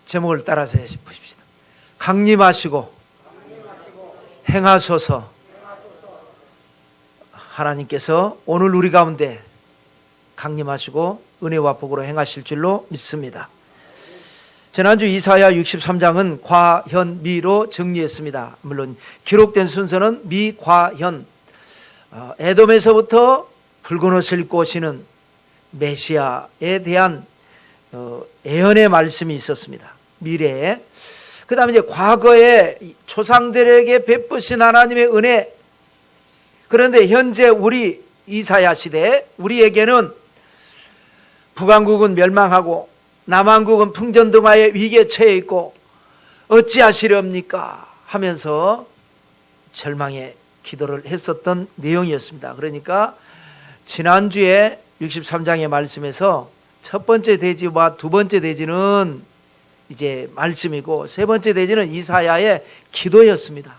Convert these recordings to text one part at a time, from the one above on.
제목을 따라서 해봅시다. 강림하시고 행하소서. 하나님께서 오늘 우리 가운데 강림하시고 은혜와 복으로 행하실 줄로 믿습니다. 지난주 이사야 63장은 과현미로 정리했습니다. 물론 기록된 순서는 미과현, 에돔에서부터 붉은 옷을 입고 오시는 메시아에 대한 예언의 말씀이 있었습니다. 미래에. 그 다음에 이제 과거에 조상들에게 베푸신 하나님의 은혜. 그런데 현재 우리 이사야 시대에 우리에게는 북왕국은 멸망하고 남왕국은 풍전등화의 위기에 처해 있고 어찌하시렵니까 하면서 절망의 기도를 했었던 내용이었습니다. 그러니까 지난주에 63장의 말씀에서 첫 번째 대지와 두 번째 대지는 이제 말씀이고 세 번째 대지는 이사야의 기도였습니다.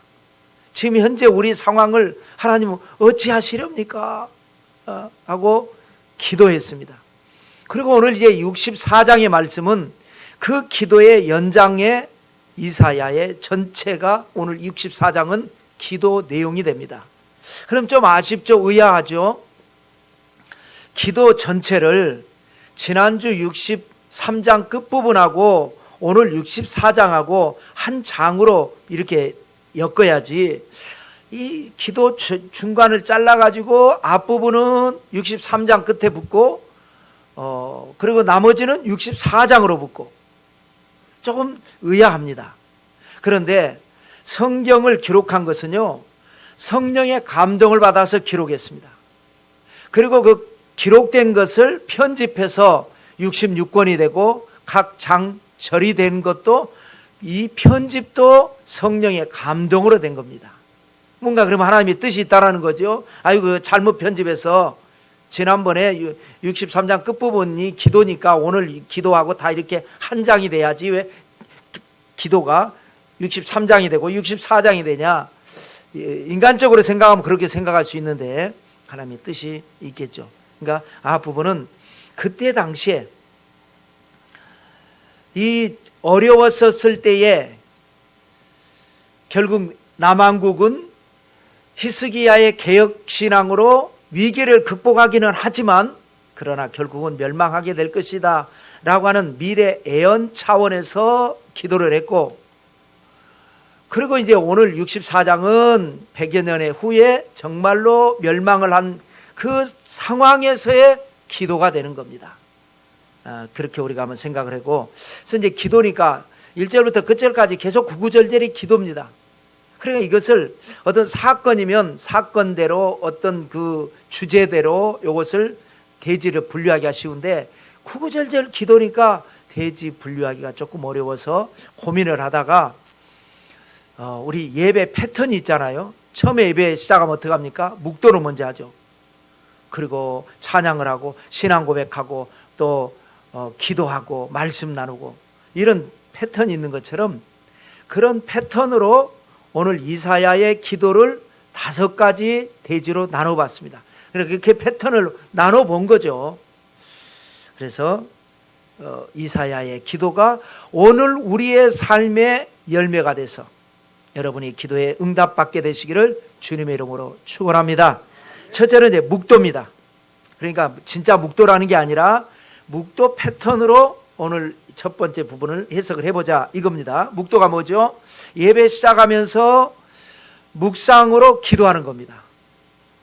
지금 현재 우리 상황을 하나님은 어찌하시렵니까 하고 기도했습니다. 그리고 오늘 이제 64장의 말씀은 그 기도의 연장에 이사야의 전체가 오늘 64장은 기도 내용이 됩니다. 그럼 좀 아쉽죠? 의아하죠? 기도 전체를 지난주 63장 끝부분하고 오늘 64장하고 한 장으로 이렇게 엮어야지, 이 기도 중간을 잘라가지고 앞부분은 63장 끝에 붙고 그리고 나머지는 64장으로 붙고 조금 의아합니다. 그런데 성경을 기록한 것은요, 성령의 감동을 받아서 기록했습니다. 그리고 그 기록된 것을 편집해서 66권이 되고 각 장절이 된 것도 이 편집도 성령의 감동으로 된 겁니다. 뭔가 그러면 하나님의 뜻이 있다라는 거죠. 아이고 잘못 편집해서 지난번에 63장 끝부분이 기도니까 오늘 기도하고 다 이렇게 한 장이 돼야지 왜 기도가 63장이 되고 64장이 되냐. 인간적으로 생각하면 그렇게 생각할 수 있는데 하나님의 뜻이 있겠죠. 그러니까 앞부분은 그때 당시에 이 어려웠었을 때에 결국 남왕국은 히스기야의 개혁신앙으로 위기를 극복하기는 하지만 그러나 결국은 멸망하게 될 것이다 라고 하는 미래 예언 차원에서 기도를 했고, 그리고 이제 오늘 64장은 100여 년의 후에 정말로 멸망을 한 그 상황에서의 기도가 되는 겁니다. 그렇게 우리가 한번 생각을 하고, 그래서 이제 기도니까 1절부터 끝절까지 계속 구구절절이 기도입니다. 그러니까 이것을 어떤 사건이면 사건대로 어떤 그 주제대로 이것을 대지를 분류하기가 쉬운데 구구절절 기도니까 대지 분류하기가 조금 어려워서 고민을 하다가 우리 예배 패턴이 있잖아요. 처음에 예배 시작하면 어떻게 합니까? 묵도를 먼저 하죠. 그리고 찬양을 하고 신앙 고백하고 또 기도하고 말씀 나누고 이런 패턴이 있는 것처럼 그런 패턴으로 오늘 이사야의 기도를 5가지 대지로 나눠봤습니다. 그렇게 패턴을 나눠본 거죠. 그래서 이사야의 기도가 오늘 우리의 삶의 열매가 돼서 여러분이 기도에 응답받게 되시기를 주님의 이름으로 축원합니다. 첫째는 이제 묵도입니다. 그러니까 진짜 묵도라는 게 아니라 묵도 패턴으로 오늘 첫 번째 부분을 해석을 해보자 이겁니다. 묵도가 뭐죠? 예배 시작하면서 묵상으로 기도하는 겁니다.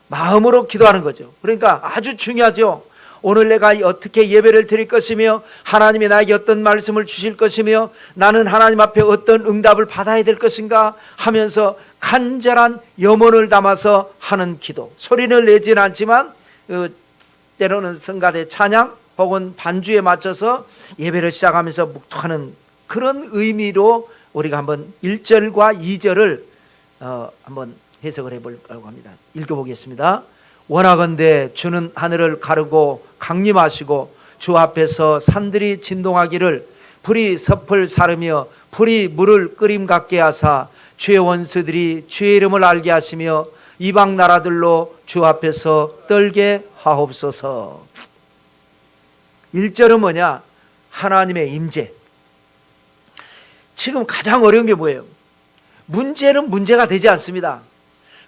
마음으로 기도하는 거죠. 그러니까 아주 중요하죠. 오늘 내가 어떻게 예배를 드릴 것이며 하나님이 나에게 어떤 말씀을 주실 것이며 나는 하나님 앞에 어떤 응답을 받아야 될 것인가 하면서 간절한 염원을 담아서 하는 기도. 소리를 내지는 않지만 때로는 성가대 찬양 혹은 반주에 맞춰서 예배를 시작하면서 묵도하는 그런 의미로 우리가 한번 1절과 2절을 한번 해석을 해보려고 합니다. 읽어보겠습니다. 원하건대 주는 하늘을 가르고 강림하시고 주 앞에서 산들이 진동하기를 불이 섭을 사르며 불이 물을 끓임 같게 하사 주의 원수들이 주의 이름을 알게 하시며 이방 나라들로 주 앞에서 떨게 하옵소서. 1절은 뭐냐? 하나님의 임재. 지금 가장 어려운 게 뭐예요? 문제는 문제가 되지 않습니다.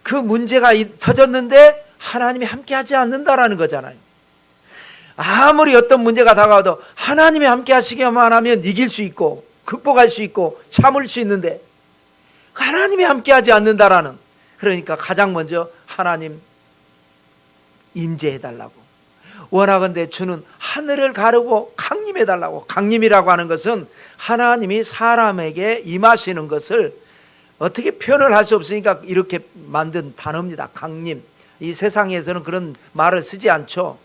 그 문제가 터졌는데 하나님이 함께하지 않는다라는 거잖아요. 아무리 어떤 문제가 다가와도 하나님이 함께 하시기만 하면 이길 수 있고 극복할 수 있고 참을 수 있는데 하나님이 함께하지 않는다라는, 그러니까 가장 먼저 하나님 임재해달라고, 원하건대 주는 하늘을 가르고 강림해달라고. 강림이라고 하는 것은 하나님이 사람에게 임하시는 것을 어떻게 표현을 할 수 없으니까 이렇게 만든 단어입니다. 강림. 이 세상에서는 그런 말을 쓰지 않죠.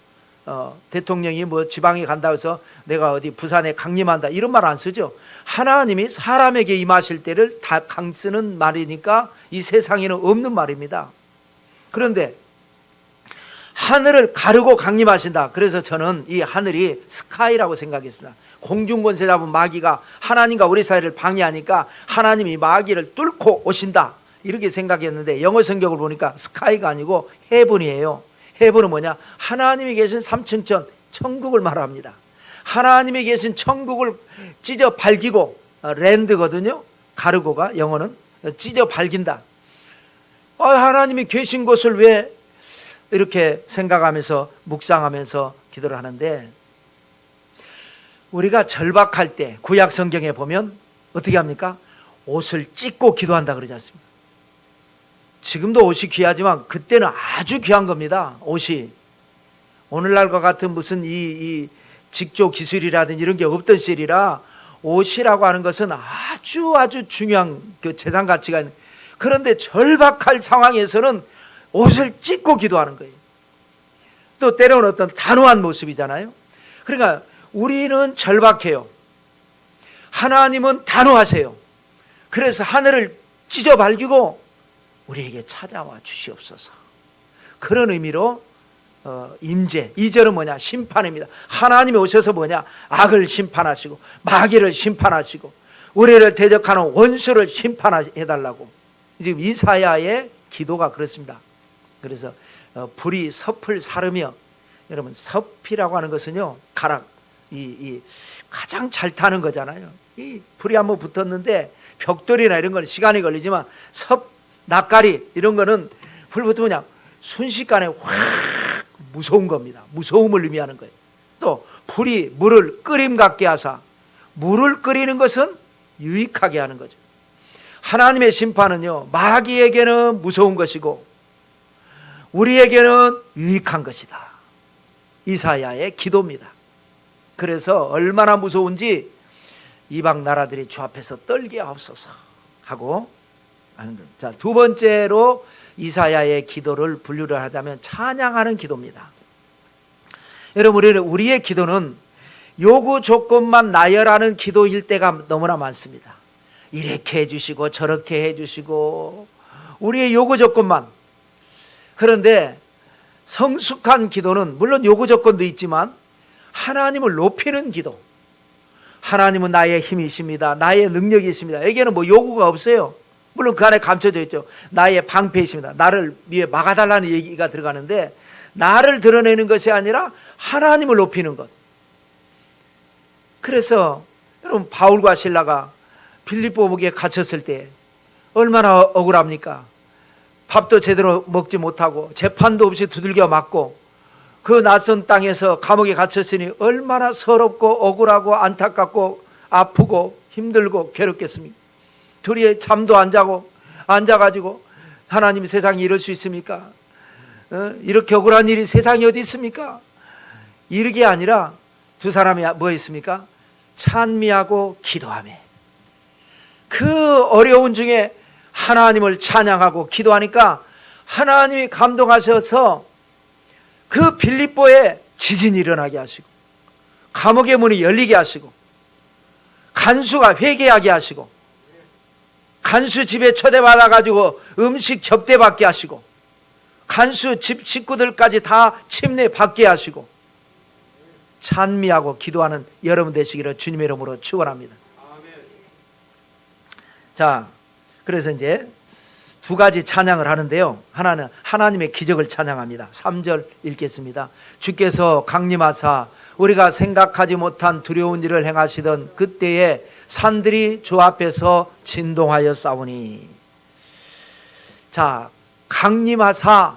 대통령이 뭐 지방에 간다고 해서 내가 어디 부산에 강림한다 이런 말 안 쓰죠. 하나님이 사람에게 임하실 때를 다 강 쓰는 말이니까 이 세상에는 없는 말입니다. 그런데 하늘을 가르고 강림하신다. 그래서 저는 이 하늘이 스카이라고 생각했습니다. 공중권세 잡은 마귀가 하나님과 우리 사이를 방해하니까 하나님이 마귀를 뚫고 오신다 이렇게 생각했는데, 영어 성경을 보니까 스카이가 아니고 헤븐이에요. 헤븐은 뭐냐? 하나님이 계신 삼층천 천국을 말합니다. 하나님이 계신 천국을 찢어 발기고, 랜드거든요. 가르고가 영어는 찢어 발긴다. 하나님이 계신 곳을 왜 이렇게 생각하면서 묵상하면서 기도를 하는데, 우리가 절박할 때 구약 성경에 보면 어떻게 합니까? 옷을 찢고 기도한다 그러지 않습니까? 지금도 옷이 귀하지만 그때는 아주 귀한 겁니다. 옷이 오늘날과 같은 무슨 이 직조 기술이라든지 이런 게 없던 시절이라 옷이라고 하는 것은 아주 중요한 그 재산 가치가 있는. 그런데 절박할 상황에서는 옷을 찢고 기도하는 거예요. 또 때로는 어떤 단호한 모습이잖아요. 그러니까 우리는 절박해요. 하나님은 단호하세요. 그래서 하늘을 찢어 발기고 우리에게 찾아와 주시옵소서. 그런 의미로 임재. 2절은 뭐냐? 심판입니다. 하나님이 오셔서 뭐냐? 악을 심판하시고 마귀를 심판하시고 우리를 대적하는 원수를 심판해달라고. 지금 이사야의 기도가 그렇습니다. 그래서 불이 섭을 사르며, 여러분 섭이라고 하는 것은요, 가락, 이 가장 잘 타는 거잖아요. 이 불이 한번 붙었는데 벽돌이나 이런 건 시간이 걸리지만 섭, 낯가리 이런 거는 불 붙으면 그냥 순식간에 확 무서운 겁니다. 무서움을 의미하는 거예요. 또 불이 물을 끓임 같게 하사, 물을 끓이는 것은 유익하게 하는 거죠. 하나님의 심판은요, 마귀에게는 무서운 것이고 우리에게는 유익한 것이다. 이사야의 기도입니다. 그래서 얼마나 무서운지 이방 나라들이 주 앞에서 떨게 하옵소서 하고 하는 겁니다. 자, 두 번째로 이사야의 기도를 분류를 하자면 찬양하는 기도입니다. 여러분, 우리의 기도는 요구 조건만 나열하는 기도일 때가 너무나 많습니다. 이렇게 해주시고 저렇게 해주시고 우리의 요구 조건만. 그런데 성숙한 기도는 물론 요구 조건도 있지만 하나님을 높이는 기도. 하나님은 나의 힘이십니다. 나의 능력이십니다. 여기에는 뭐 요구가 없어요. 물론 그 안에 감춰져 있죠. 나의 방패이십니다. 나를 위해 막아달라는 얘기가 들어가는데, 나를 드러내는 것이 아니라 하나님을 높이는 것. 그래서 여러분, 바울과 실라가 빌립보에 갇혔을 때 얼마나 억울합니까? 밥도 제대로 먹지 못하고 재판도 없이 두들겨 맞고 그 낯선 땅에서 감옥에 갇혔으니 얼마나 서럽고 억울하고 안타깝고 아프고 힘들고 괴롭겠습니까? 둘이 잠도 안 자고 앉아가지고 하나님, 세상이 이럴 수 있습니까? 이렇게 억울한 일이 세상에 어디 있습니까? 이렇게 아니라 두 사람이 뭐 했습니까? 찬미하고 기도하며, 그 어려운 중에 하나님을 찬양하고 기도하니까 하나님이 감동하셔서 그 빌립보에 지진이 일어나게 하시고 감옥의 문이 열리게 하시고 간수가 회개하게 하시고 간수 집에 초대받아가지고 음식 접대받게 하시고 간수 집 식구들까지 다 침례 받게 하시고 찬미하고 기도하는 여러분 되시기를 주님의 이름으로 축원합니다. 자, 그래서 이제 두 가지 찬양을 하는데요. 하나는 하나님의 기적을 찬양합니다. 3절 읽겠습니다. 주께서 강림하사 우리가 생각하지 못한 두려운 일을 행하시던 그때에 산들이 주 앞에서 진동하여 싸우니. 자, 강림하사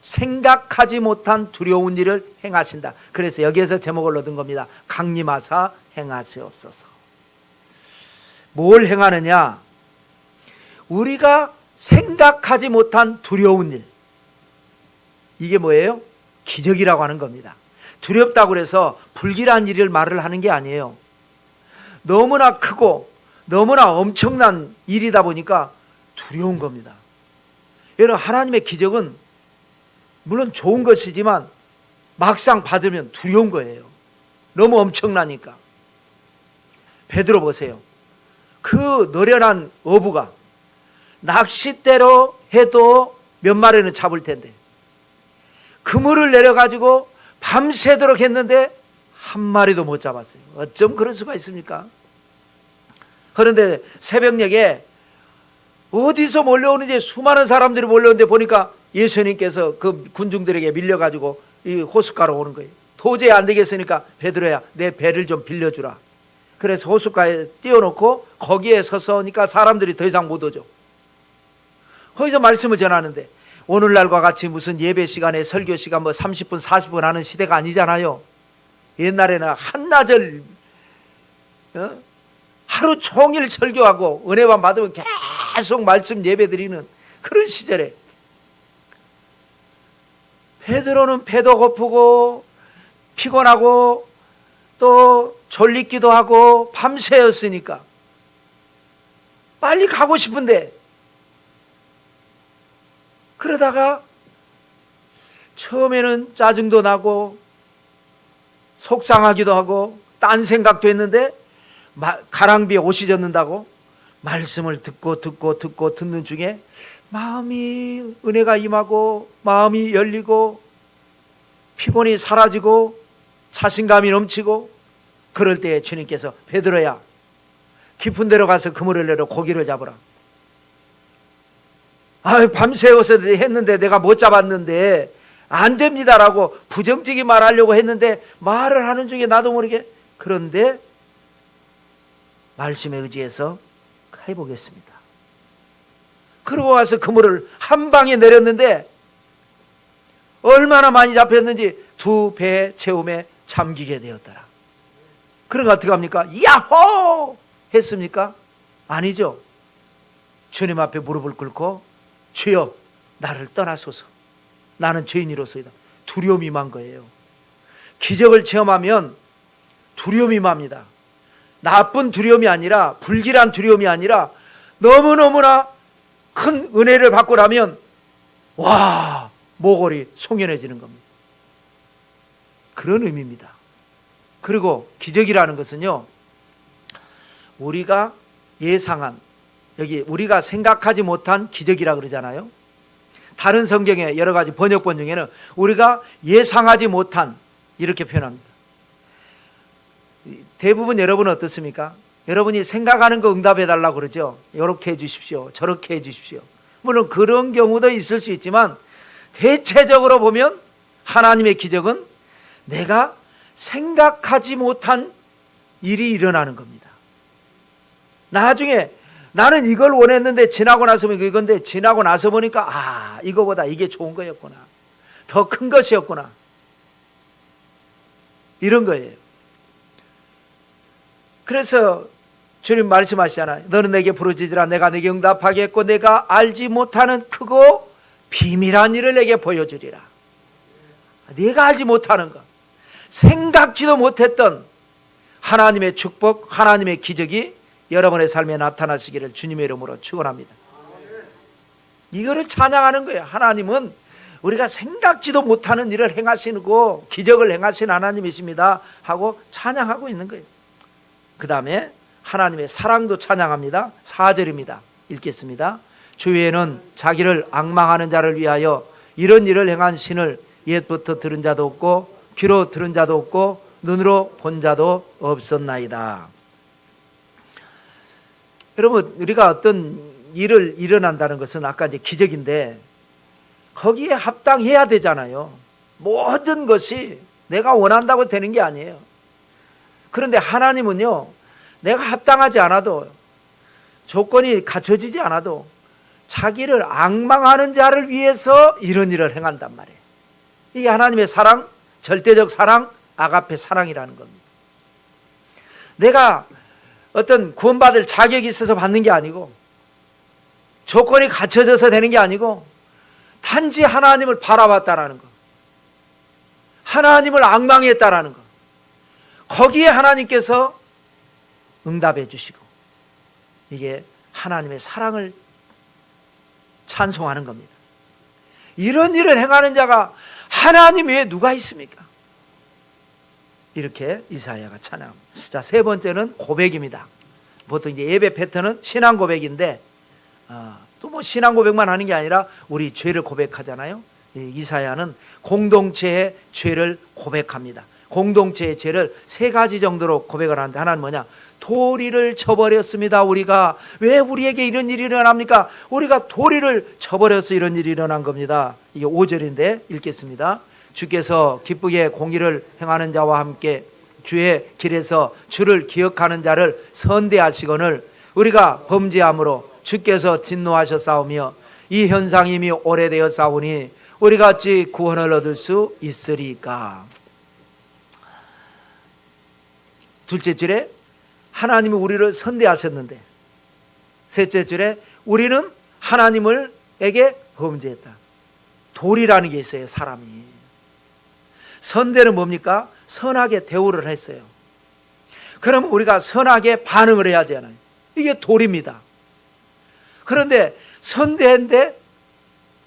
생각하지 못한 두려운 일을 행하신다. 그래서 여기에서 제목을 얻은 겁니다. 강림하사 행하시옵소서. 뭘 행하느냐? 우리가 생각하지 못한 두려운 일. 이게 뭐예요? 기적이라고 하는 겁니다. 두렵다고 해서 불길한 일을 말을 하는 게 아니에요. 너무나 크고 너무나 엄청난 일이다 보니까 두려운 겁니다. 여러분, 하나님의 기적은 물론 좋은 것이지만 막상 받으면 두려운 거예요. 너무 엄청나니까. 베드로 보세요. 그 노련한 어부가 낚싯대로 해도 몇 마리는 잡을 텐데 그물을 내려가지고 밤새도록 했는데 한 마리도 못 잡았어요. 어쩜 그럴 수가 있습니까? 그런데 새벽녘에 어디서 몰려오는지 수많은 사람들이 몰려오는데 보니까 예수님께서 그 군중들에게 밀려가지고 이 호숫가로 오는 거예요. 도저히 안 되겠으니까 베드로야, 내 배를 좀 빌려주라. 그래서 호숫가에 띄워놓고 거기에 서서니까 사람들이 더 이상 못 오죠. 거기서 말씀을 전하는데 오늘날과 같이 무슨 예배 시간에 설교 시간 뭐 30분 40분 하는 시대가 아니잖아요. 옛날에는 한나절 하루 종일 설교하고 은혜만 받으면 계속 말씀 예배 드리는 그런 시절에 베드로는 배도 고프고 피곤하고 또 졸리기도 하고 밤새였으니까 빨리 가고 싶은데 그러다가 처음에는 짜증도 나고 속상하기도 하고 딴 생각도 했는데 가랑비에 옷이 젖는다고 말씀을 듣고 듣는 중에 마음이 은혜가 임하고 마음이 열리고 피곤이 사라지고 자신감이 넘치고 그럴 때 주님께서 베드로야 깊은 데로 가서 그물을 내려 고기를 잡으라. 밤새워서 했는데 내가 못 잡았는데 안 됩니다라고 부정적인 말하려고 했는데 말을 하는 중에 나도 모르게 그런데 말씀에 의지해서 해보겠습니다. 그러고 와서 그물을 한 방에 내렸는데 얼마나 많이 잡혔는지 2배 채움에 잠기게 되었더라. 그러니까 어떻게 합니까? 야호! 했습니까? 아니죠. 주님 앞에 무릎을 꿇고 주여 나를 떠나소서. 나는 죄인이로소이다. 두려움이 임한 거예요. 기적을 체험하면 두려움이 임합니다. 나쁜 두려움이 아니라 불길한 두려움이 아니라 너무너무나 큰 은혜를 받고 나면 와 모골이 송연해지는 겁니다. 그런 의미입니다. 그리고 기적이라는 것은요 우리가 예상한 여기 우리가 생각하지 못한 기적이라 그러잖아요. 다른 성경의 여러 가지 번역본 중에는 우리가 예상하지 못한 이렇게 표현합니다. 대부분 여러분은 어떻습니까? 여러분이 생각하는 거 응답해 달라고 그러죠. 이렇게 해 주십시오. 저렇게 해 주십시오. 물론 그런 경우도 있을 수 있지만 대체적으로 보면 하나님의 기적은 내가 생각하지 못한 일이 일어나는 겁니다. 나중에 나는 이걸 원했는데 지나고 나서 보니까 이건데 지나고 나서 보니까 이거보다 이게 좋은 거였구나. 더 큰 것이었구나. 이런 거예요. 그래서 주님 말씀하시잖아요. 너는 내게 부르짖으라 내가 내게 응답하겠고 내가 알지 못하는 크고 비밀한 일을 내게 보여주리라. 네가 알지 못하는 것, 생각지도 못했던 하나님의 축복, 하나님의 기적이 여러분의 삶에 나타나시기를 주님의 이름으로 축원합니다. 이거를 찬양하는 거예요. 하나님은 우리가 생각지도 못하는 일을 행하시고 기적을 행하신 하나님이십니다 하고 찬양하고 있는 거예요. 그 다음에 하나님의 사랑도 찬양합니다. 4절입니다. 읽겠습니다. 주위에는 자기를 앙망하는 자를 위하여 이런 일을 행한 신을 옛부터 들은 자도 없고 귀로 들은 자도 없고 눈으로 본 자도 없었나이다. 여러분 우리가 어떤 일을 일어난다는 것은 아까 이제 기적인데 거기에 합당해야 되잖아요. 모든 것이 내가 원한다고 되는 게 아니에요. 그런데 하나님은요 내가 합당하지 않아도, 조건이 갖춰지지 않아도 자기를 앙망하는 자를 위해서 이런 일을 행한단 말이에요. 이게 하나님의 사랑, 절대적 사랑, 아가페 사랑이라는 겁니다. 내가 어떤 구원받을 자격이 있어서 받는 게 아니고, 조건이 갖춰져서 되는 게 아니고, 단지 하나님을 바라봤다라는 것, 하나님을 앙망했다라는 것, 거기에 하나님께서 응답해 주시고, 이게 하나님의 사랑을 찬송하는 겁니다. 이런 일을 행하는 자가 하나님 외에 누가 있습니까? 이렇게 이사야가 찬양합니다. 자, 세 번째는 고백입니다. 보통 이제 예배 패턴은 신앙 고백인데, 또 뭐 신앙 고백만 하는 게 아니라 우리 죄를 고백하잖아요. 이사야는 공동체의 죄를 고백합니다. 공동체의 죄를 세 가지 정도로 고백을 하는데, 하나는 뭐냐? 도리를 저버렸습니다. 우리가 왜 우리에게 이런 일이 일어납니까? 우리가 도리를 저버려서 이런 일이 일어난 겁니다. 이게 5절인데 읽겠습니다. 주께서 기쁘게 공의를 행하는 자와 함께 주의 길에서 주를 기억하는 자를 선대하시거늘 우리가 범죄함으로 주께서 진노하셨사오며 이 현상이 이미 오래되었사오니 우리가 어찌 구원을 얻을 수 있으리까? 둘째 줄에 하나님이 우리를 선대하셨는데, 셋째 줄에 우리는 하나님에게 범죄했다. 도리라는 게 있어요. 사람이 선대는 뭡니까? 선하게 대우를 했어요. 그럼 우리가 선하게 반응을 해야 하잖아요. 이게 도리입니다. 그런데 선대인데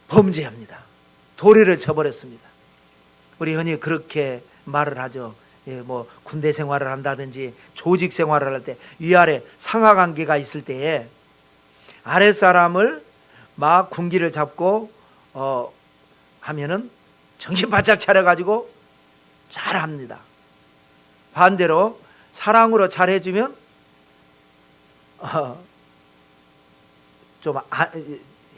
범죄합니다. 도리를 저버렸습니다. 우리 흔히 그렇게 말을 하죠. 뭐 군대 생활을 한다든지 조직 생활을 할 때 위아래 상하 관계가 있을 때에 아랫사람을 막 군기를 잡고 하면은 정신 바짝 차려가지고 잘합니다. 반대로 사랑으로 잘해주면 좀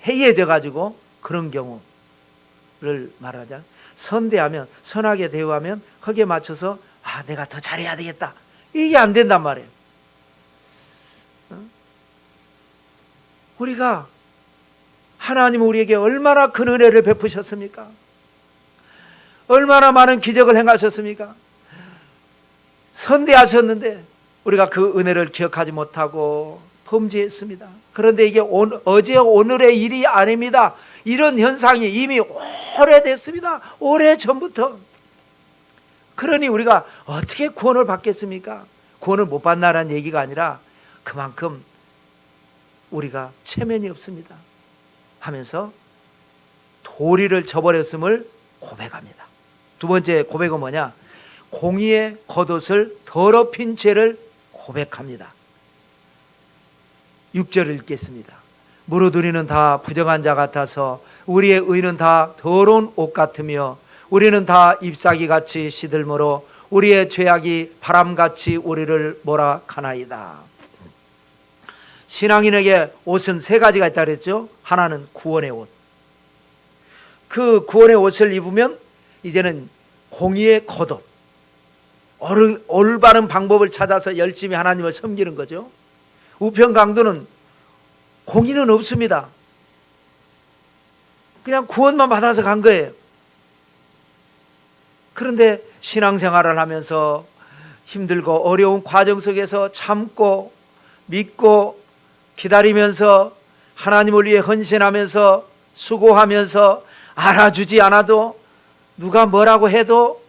해이해져가지고 그런 경우를 말하자. 선대하면, 선하게 대우하면 거기에 맞춰서 내가 더 잘해야 되겠다, 이게 안 된단 말이에요. 우리가 하나님은 우리에게 얼마나 큰 은혜를 베푸셨습니까? 얼마나 많은 기적을 행하셨습니까? 선대하셨는데 우리가 그 은혜를 기억하지 못하고 범죄했습니다. 그런데 이게 어제 오늘의 일이 아닙니다. 이런 현상이 이미 오래됐습니다. 오래전부터. 그러니 우리가 어떻게 구원을 받겠습니까? 구원을 못 받나라는 얘기가 아니라 그만큼 우리가 체면이 없습니다 하면서 도리를 저버렸음을 고백합니다. 두 번째 고백은 뭐냐? 공의의 겉옷을 더럽힌 죄를 고백합니다. 6절을 읽겠습니다. 무릇 우리는 다 부정한 자 같아서 우리의 의는 다 더러운 옷 같으며 우리는 다 잎사귀같이 시들므로 우리의 죄악이 바람같이 우리를 몰아가나이다. 신앙인에게 옷은 세 가지가 있다 그랬죠. 하나는 구원의 옷. 그 구원의 옷을 입으면 이제는 공의의 겉옷, 올바른 방법을 찾아서 열심히 하나님을 섬기는 거죠. 우편강도는 공의는 없습니다. 그냥 구원만 받아서 간 거예요. 그런데 신앙생활을 하면서 힘들고 어려운 과정 속에서 참고 믿고 기다리면서 하나님을 위해 헌신하면서 수고하면서 알아주지 않아도 누가 뭐라고 해도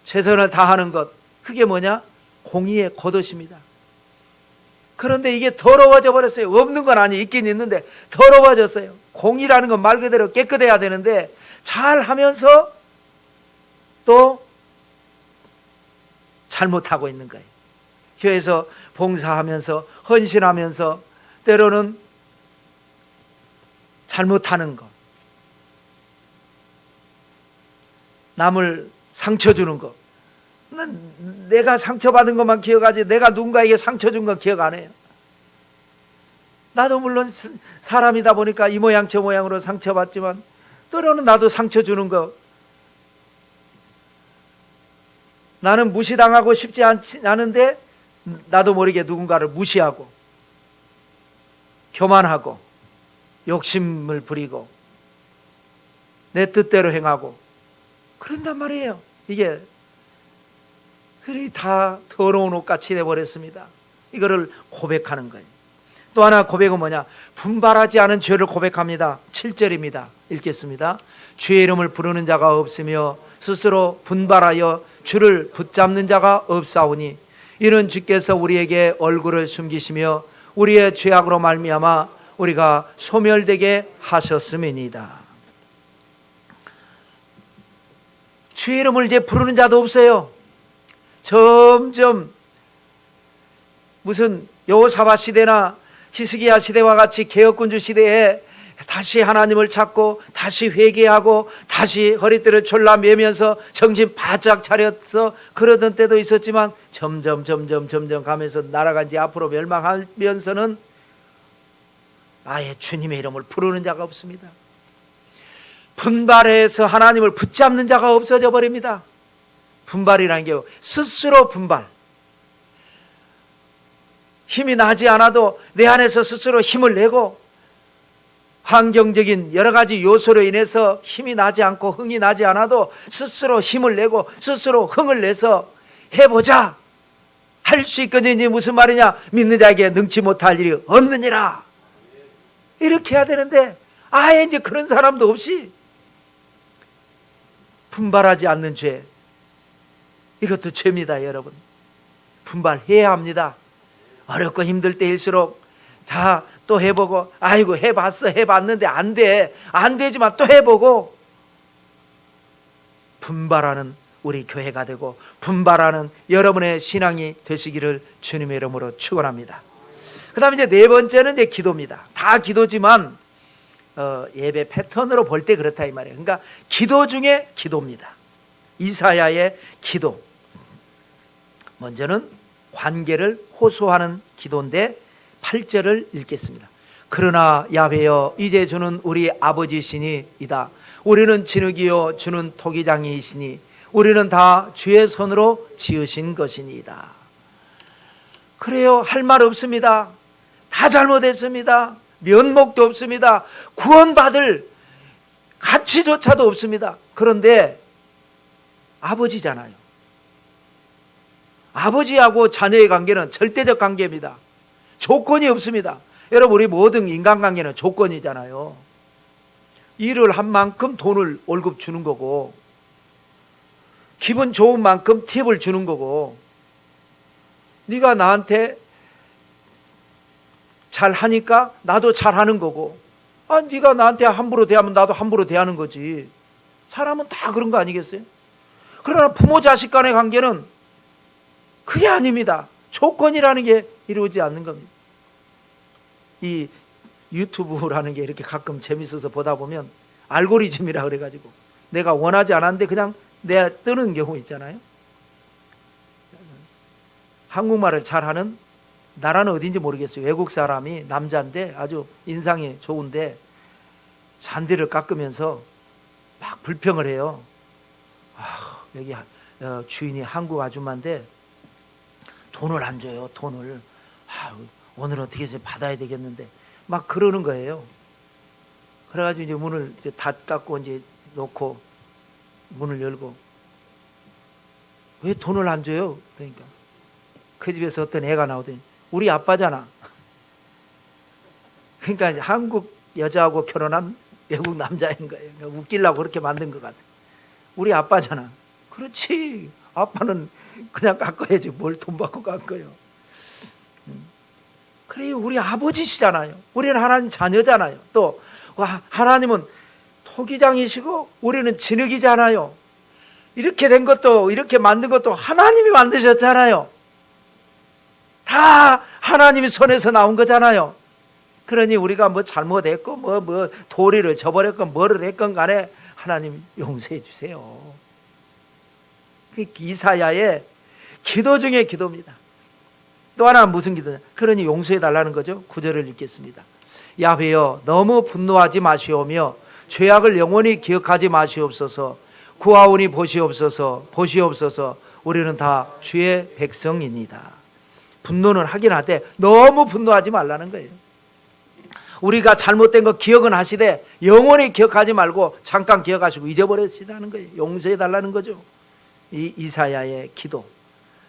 최선을 다하는 것, 그게 뭐냐? 공의의 겉옷입니다. 그런데 이게 더러워져 버렸어요. 없는 건 아니, 있긴 있는데 더러워졌어요. 공의라는 건 말 그대로 깨끗해야 되는데 잘하면서 또 잘못하고 있는 거예요. 교회에서 봉사하면서 헌신하면서 때로는 잘못하는 것, 남을 상처 주는 것, 내가 상처받은 것만 기억하지 내가 누군가에게 상처 준 건 기억 안 해요. 나도 물론 사람이다 보니까 이 모양 저 모양으로 상처받지만 때로는 나도 상처 주는 거, 나는 무시당하고 싶지 않은데 나도 모르게 누군가를 무시하고 교만하고 욕심을 부리고 내 뜻대로 행하고 그런단 말이에요. 이게 다 더러운 옷같이 돼버렸습니다. 이거를 고백하는 거예요. 또 하나 고백은 뭐냐? 분발하지 않은 죄를 고백합니다. 7절입니다. 읽겠습니다. 주의 이름을 부르는 자가 없으며 스스로 분발하여 주를 붙잡는 자가 없사오니 이는 주께서 우리에게 얼굴을 숨기시며 우리의 죄악으로 말미암아 우리가 소멸되게 하셨음이니이다. 주의 이름을 이제 부르는 자도 없어요. 점점 무슨 여호사밧 시대나 히스기야 시대와 같이 개혁군주 시대에 다시 하나님을 찾고 다시 회개하고 다시 허리띠를 졸라매면서 정신 바짝 차려서 그러던 때도 있었지만 점점 가면서 나라가 이제 앞으로 멸망하면서는 아예 주님의 이름을 부르는 자가 없습니다. 분발해서 하나님을 붙잡는 자가 없어져 버립니다. 분발이라는 게 스스로 분발. 힘이 나지 않아도 내 안에서 스스로 힘을 내고 환경적인 여러 가지 요소로 인해서 힘이 나지 않고 흥이 나지 않아도 스스로 힘을 내고 스스로 흥을 내서 해보자. 할 수 있거든요. 무슨 말이냐? 믿는 자에게 능치 못할 일이 없느니라. 이렇게 해야 되는데 아예 이제 그런 사람도 없이 분발하지 않는 죄. 이것도 죄입니다, 여러분. 분발해야 합니다. 어렵고 힘들 때일수록 다 또 해보고 아이고 해봤는데 안 되지만 또 해보고 분발하는 우리 교회가 되고 분발하는 여러분의 신앙이 되시기를 주님의 이름으로 축원합니다. 그 다음에 이제 네 번째는 이제 기도입니다. 다 기도지만 예배 패턴으로 볼 때 그렇다 이 말이에요. 그러니까 기도 중에 기도입니다. 이사야의 기도. 먼저는 관계를 호소하는 기도인데 8절을 읽겠습니다. 그러나 야훼여 이제 주는 우리 아버지시니이다. 우리는 진흙이요 주는 토기장이시니 우리는 다 주의 손으로 지으신 것이니이다. 그래요. 할 말 없습니다. 다 잘못했습니다. 면목도 없습니다. 구원받을 가치조차도 없습니다. 그런데 아버지잖아요. 아버지하고 자녀의 관계는 절대적 관계입니다. 조건이 없습니다. 여러분, 우리 모든 인간관계는 조건이잖아요. 일을 한 만큼 돈을 월급 주는 거고 기분 좋은 만큼 팁을 주는 거고 네가 나한테 잘하니까 나도 잘하는 거고 네가 나한테 함부로 대하면 나도 함부로 대하는 거지. 사람은 다 그런 거 아니겠어요? 그러나 부모 자식 간의 관계는 그게 아닙니다. 조건이라는 게 이루어지지 않는 겁니다. 이 유튜브라는 게 이렇게 가끔 재밌어서 보다 보면 알고리즘이라 그래가지고 내가 원하지 않았는데 그냥 내가 뜨는 경우 있잖아요. 한국말을 잘하는 나라는 어딘지 모르겠어요. 외국 사람이 남자인데 아주 인상이 좋은데 잔디를 깎으면서 막 불평을 해요. 여기 주인이 한국 아줌마인데 돈을 안 줘요. 돈을. 오늘 어떻게 해서 받아야 되겠는데 막 그러는 거예요. 그래가지고 이제 문을 다 깎고 이제 놓고 문을 열고 왜 돈을 안 줘요? 그러니까 그 집에서 어떤 애가 나오더니 우리 아빠잖아. 그러니까 한국 여자하고 결혼한 외국 남자인 거예요. 웃기려고 그렇게 만든 것 같아. 우리 아빠잖아. 그렇지. 아빠는 그냥 깎아야지 뭘 돈 받고 깎아요. 그래요. 우리 아버지시잖아요. 우리는 하나님 자녀잖아요. 또 하나님은 토기장이시고 우리는 진흙이잖아요. 이렇게 된 것도 이렇게 만든 것도 하나님이 만드셨잖아요. 다 하나님의 손에서 나온 거잖아요. 그러니 우리가 뭐 잘못했고 뭐 도리를 저버렸건 뭐를 했건 간에 하나님 용서해 주세요. 이사야의 기도 중에 기도입니다. 또 하나는 무슨 기도냐? 그러니 용서해 달라는 거죠. 9절을 읽겠습니다. 야훼여 너무 분노하지 마시오며 죄악을 영원히 기억하지 마시옵소서. 구하오니 보시옵소서. 우리는 다 주의 백성입니다. 분노는 하긴 하되 너무 분노하지 말라는 거예요. 우리가 잘못된 거 기억은 하시되 영원히 기억하지 말고 잠깐 기억하시고 잊어버리시다는 거예요. 용서해 달라는 거죠. 이 이사야의 기도,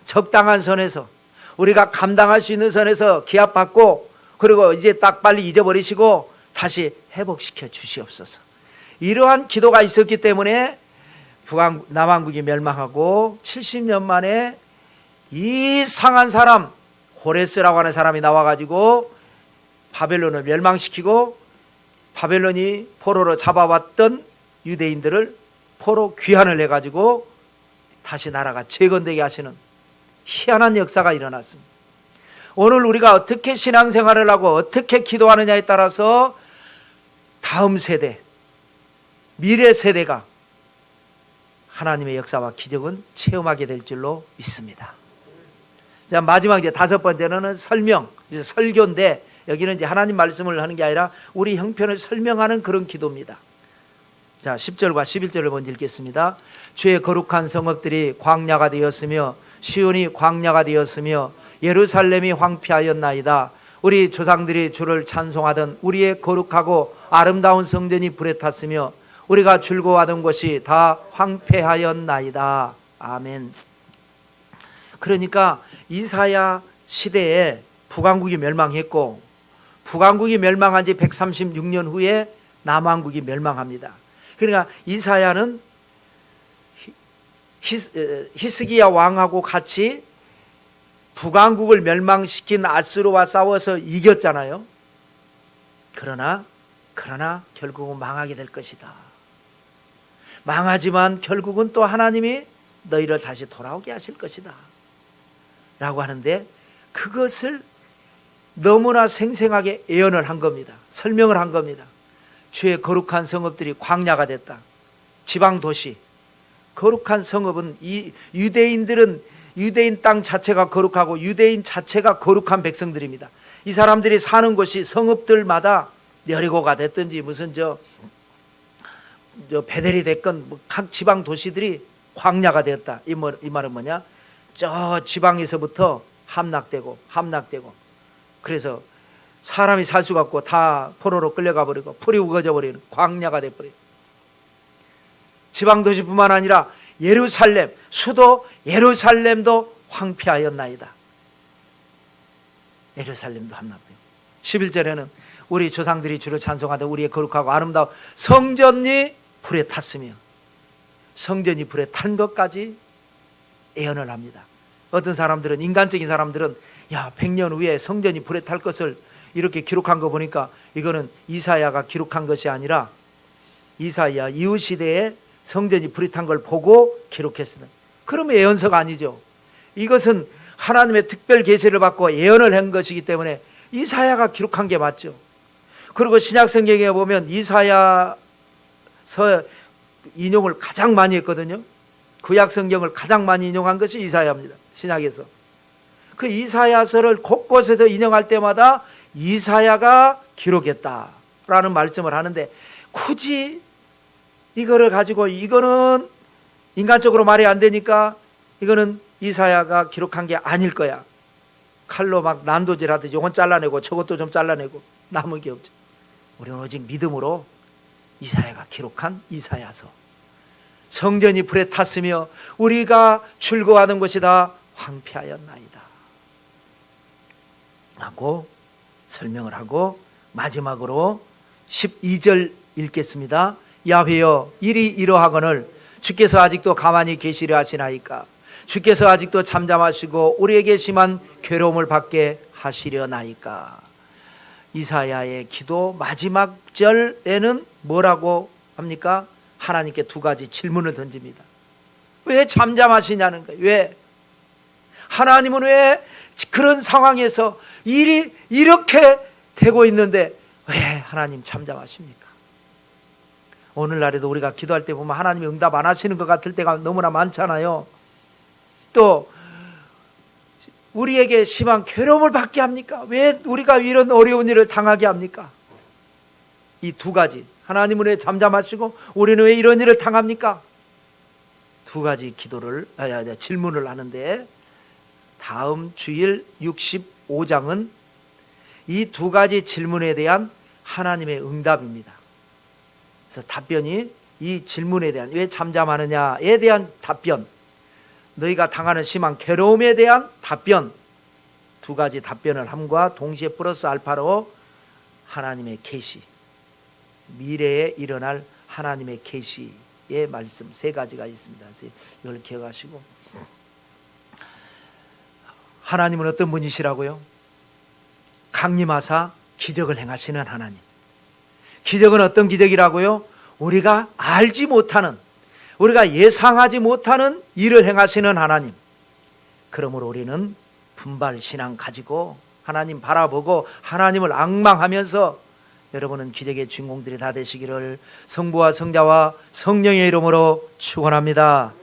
적당한 선에서 우리가 감당할 수 있는 선에서 기합받고, 그리고 이제 딱 빨리 잊어버리시고 다시 회복시켜 주시옵소서. 이러한 기도가 있었기 때문에 남왕국이 멸망하고 70년 만에 이상한 사람 호레스라고 하는 사람이 나와가지고 바벨론을 멸망시키고, 바벨론이 포로로 잡아왔던 유대인들을 포로 귀환을 해가지고 다시 나라가 재건되게 하시는 희한한 역사가 일어났습니다. 오늘 우리가 어떻게 신앙생활을 하고 어떻게 기도하느냐에 따라서 다음 세대, 미래 세대가 하나님의 역사와 기적은 체험하게 될 줄로 믿습니다. 자, 마지막 이제 5번째는 설명, 이제 설교인데, 여기는 이제 하나님 말씀을 하는 게 아니라 우리 형편을 설명하는 그런 기도입니다. 자, 10절과 11절을 먼저 읽겠습니다. 주의 거룩한 성읍들이 광야가 되었으며 시온이 광야가 되었으며 예루살렘이 황폐하였나이다. 우리 조상들이 주를 찬송하던 우리의 거룩하고 아름다운 성전이 불에 탔으며 우리가 즐거워하던 곳이 다 황폐하였나이다. 아멘. 그러니까 이사야 시대에 북왕국이 멸망했고, 북왕국이 멸망한 지 136년 후에 남왕국이 멸망합니다. 그러니까 이사야는 히스기야 왕하고 같이 북왕국을 멸망시킨 아수르와 싸워서 이겼잖아요. 그러나 결국은 망하게 될 것이다. 망하지만 결국은 또 하나님이 너희를 다시 돌아오게 하실 것이다 라고 하는데, 그것을 너무나 생생하게 예언을 한 겁니다. 설명을 한 겁니다. 주의 거룩한 성읍들이 광야가 됐다. 지방 도시, 거룩한 성읍은 이 유대인들은 유대인 땅 자체가 거룩하고 유대인 자체가 거룩한 백성들입니다. 이 사람들이 사는 곳이 성읍들마다 여리고가 됐든지 무슨 저 베델이 됐건 각 지방 도시들이 광야가 되었다. 이 말은 뭐냐? 저 지방에서부터 함락되고 그래서 사람이 살 수가 없고 다 포로로 끌려가 버리고 풀이 우거져 버리는 광야가 돼버려요. 지방 도시뿐만 아니라 예루살렘, 수도 예루살렘도 황폐하였나이다. 예루살렘도 함락되고, 11절에는 우리 조상들이 주를 찬송하던 우리의 거룩하고 아름다운 성전이 불에 탔으며, 성전이 불에 탄 것까지 예언을 합니다. 어떤 사람들은, 인간적인 사람들은 100년 후에 성전이 불에 탈 것을 이렇게 기록한 거 보니까 이거는 이사야가 기록한 것이 아니라 이사야 이후 시대에 성전이 불이 탄 걸 보고 기록했습니다. 그러면 예언서가 아니죠. 이것은 하나님의 특별 계시를 받고 예언을 한 것이기 때문에 이사야가 기록한 게 맞죠. 그리고 신약 성경에 보면 이사야서 인용을 가장 많이 했거든요. 구약 성경을 가장 많이 인용한 것이 이사야입니다. 신약에서. 그 이사야서를 곳곳에서 인용할 때마다 이사야가 기록했다라는 말씀을 하는데, 굳이 이거를 가지고 이거는 인간적으로 말이 안 되니까 이거는 이사야가 기록한 게 아닐 거야, 칼로 막 난도질하듯이 이건 잘라내고 저것도 좀 잘라내고 남은 게 없죠. 우리는 오직 믿음으로 이사야가 기록한 이사야서, 성전이 불에 탔으며 우리가 즐거워하는 것이 다 황폐하였나이다 하고 설명을 하고, 마지막으로 12절 읽겠습니다. 야훼여 일이 이러하거늘 주께서 아직도 가만히 계시려 하시나이까? 주께서 아직도 잠잠하시고 우리에게 심한 괴로움을 받게 하시려나이까? 이사야의 기도 마지막 절에는 뭐라고 합니까? 하나님께 두 가지 질문을 던집니다. 왜 잠잠하시냐는 거예요. 왜? 하나님은 왜 그런 상황에서 일이 이렇게 되고 있는데 왜 하나님 잠잠하십니까? 오늘날에도 우리가 기도할 때 보면 하나님이 응답 안 하시는 것 같을 때가 너무나 많잖아요. 또 우리에게 심한 괴로움을 받게 합니까? 왜 우리가 이런 어려운 일을 당하게 합니까? 이 두 가지, 하나님은 왜 잠잠하시고 우리는 왜 이런 일을 당합니까? 두 가지 질문을 하는데, 다음 주일 65장은 이 두 가지 질문에 대한 하나님의 응답입니다. 그래서 답변이 이 질문에 대한, 왜 잠잠하느냐에 대한 답변, 너희가 당하는 심한 괴로움에 대한 답변, 두 가지 답변을 함과 동시에 플러스 알파로 하나님의 계시, 미래에 일어날 하나님의 계시의 말씀 세 가지가 있습니다. 이걸 기억하시고, 하나님은 어떤 분이시라고요? 강림하사 기적을 행하시는 하나님. 기적은 어떤 기적이라고요? 우리가 알지 못하는, 우리가 예상하지 못하는 일을 행하시는 하나님. 그러므로 우리는 분발 신앙 가지고 하나님 바라보고 하나님을 앙망하면서 여러분은 기적의 주인공들이 다 되시기를 성부와 성자와 성령의 이름으로 축원합니다.